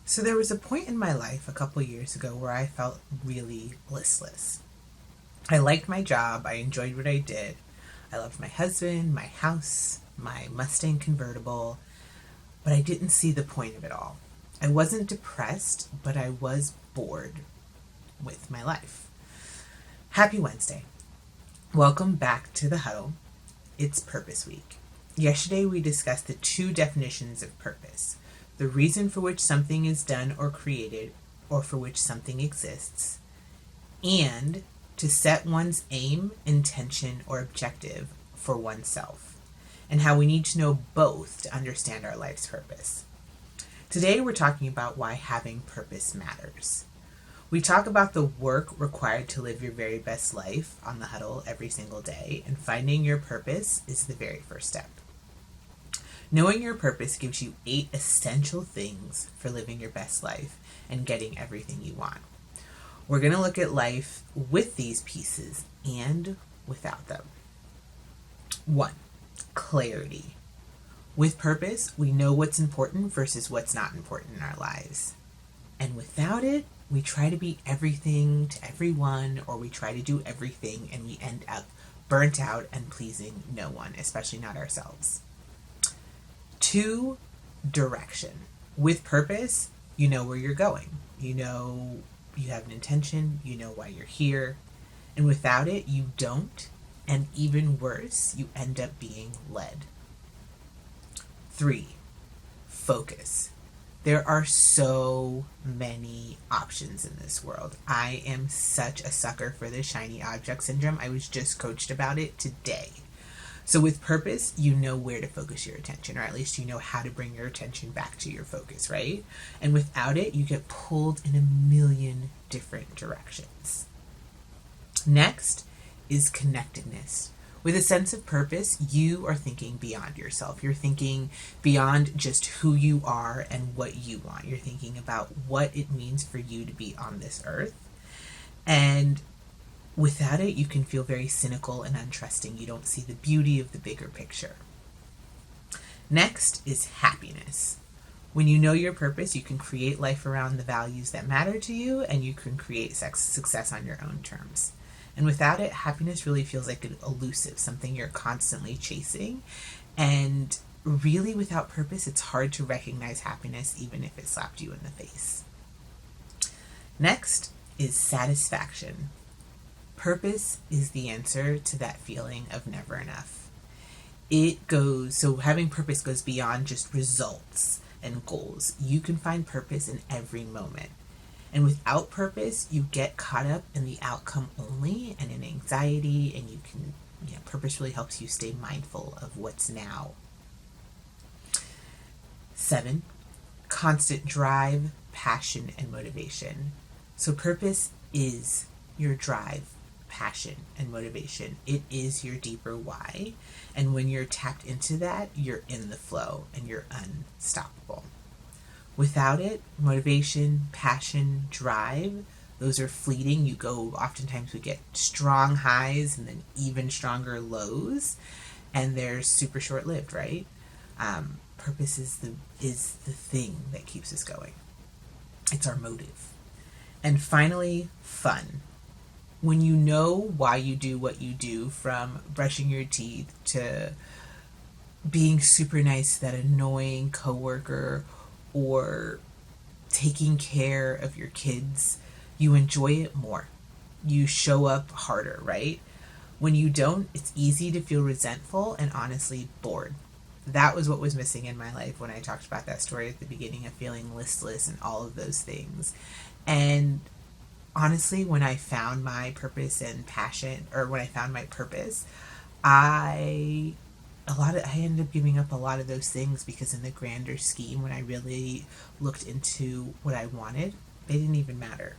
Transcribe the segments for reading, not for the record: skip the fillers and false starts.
So there was a point in my life a couple years ago where I felt really listless. I liked my job, I enjoyed what I did. I loved my husband, my house, my Mustang convertible, but I didn't see the point of it all. I wasn't depressed, but I was bored with my life. Happy Wednesday. Welcome back to the Huddle. It's Purpose Week. Yesterday we discussed the two definitions of purpose: the reason for which something is done or created, or for which something exists, and to set one's aim, intention, or objective for oneself, and how we need to know both to understand our life's purpose. Today we're talking about why having purpose matters. We talk about the work required to live your very best life on the Huddle every single day, and finding your purpose is the very first step. Knowing your purpose gives you 8 essential things for living your best life and getting everything you want. We're going to look at life with these pieces and without them. 1. Clarity. With purpose, we know what's important versus what's not important in our lives. And without it, we try to be everything to everyone, or we try to do everything and we end up burnt out and pleasing no one, especially not ourselves. 2. Direction. With purpose, you know where you're going. You know you have an intention, you know why you're here. And without it, you don't. And even worse, you end up being led. 3. Focus. There are so many options in this world. I am such a sucker for the shiny object syndrome. I was just coached about it today. So with purpose, you know where to focus your attention, or at least you know how to bring your attention back to your focus, right? And without it, you get pulled in a million different directions. Next is connectedness. With a sense of purpose, you are thinking beyond yourself. You're thinking beyond just who you are and what you want. You're thinking about what it means for you to be on this earth. And without it, you can feel very cynical and untrusting. You don't see the beauty of the bigger picture. Next is happiness. When you know your purpose, you can create life around the values that matter to you, and you can create success on your own terms. And without it, happiness really feels like an elusive, something you're constantly chasing. And really, without purpose, it's hard to recognize happiness even if it slapped you in the face. Next is satisfaction. Purpose is the answer to that feeling of never enough. So having purpose goes beyond just results and goals. You can find purpose in every moment. And without purpose, you get caught up in the outcome only and in anxiety, and purpose really helps you stay mindful of what's now. 7. Constant drive, passion, and motivation. So purpose is your drive, passion, and motivation. It is your deeper why. And when you're tapped into that, you're in the flow and you're unstoppable. Without it, motivation, passion, drive, those are fleeting. Oftentimes we get strong highs and then even stronger lows, and they're super short-lived, right? Purpose is the thing that keeps us going. It's our motive. And finally, fun. When you know why you do what you do, from brushing your teeth to being super nice to that annoying coworker, or taking care of your kids, you enjoy it more. You show up harder, right? When you don't, it's easy to feel resentful and honestly bored. That was what was missing in my life when I talked about that story at the beginning of feeling listless and all of those things. And honestly, when I found my purpose and passion, or when I found my purpose, I ended up giving up a lot of those things, because in the grander scheme, when I really looked into what I wanted, they didn't even matter.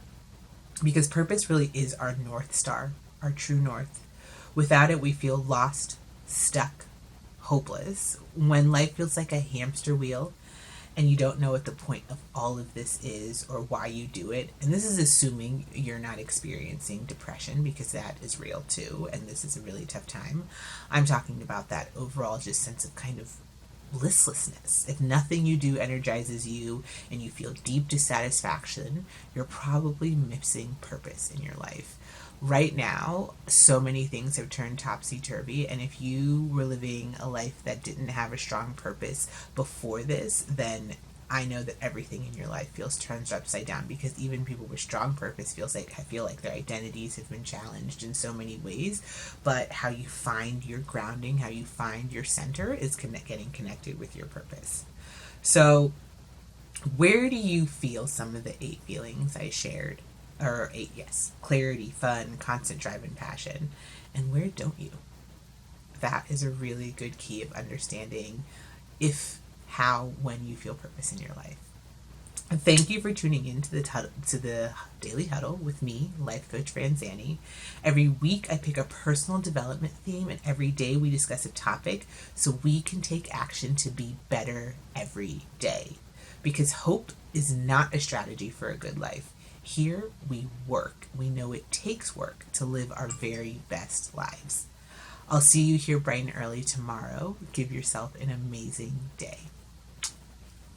Because purpose really is our North Star, our true north. Without it, we feel lost, stuck, hopeless. When life feels like a hamster wheel and you don't know what the point of all of this is or why you do it. And this is assuming you're not experiencing depression, because that is real too, and this is a really tough time. I'm talking about that overall just sense of kind of listlessness. If nothing you do energizes you and you feel deep dissatisfaction, you're probably missing purpose in your life. Right now, so many things have turned topsy turvy, and if you were living a life that didn't have a strong purpose before this, then I know that everything in your life feels turned upside down, because even people with strong purpose I feel like their identities have been challenged in so many ways. But how you find your grounding, how you find your center, is getting connected with your purpose. So, where do you feel some of the 8 feelings I shared? Or 8, yes: clarity, fun, constant drive, and passion. And where don't you? That is a really good key of understanding if, how, when you feel purpose in your life. And thank you for tuning in to the Daily Huddle with me, Life Coach Franzani. Every week I pick a personal development theme, and every day we discuss a topic so we can take action to be better every day. Because hope is not a strategy for a good life. Here we work. We know it takes work to live our very best lives. I'll see you here bright and early tomorrow. Give yourself an amazing day.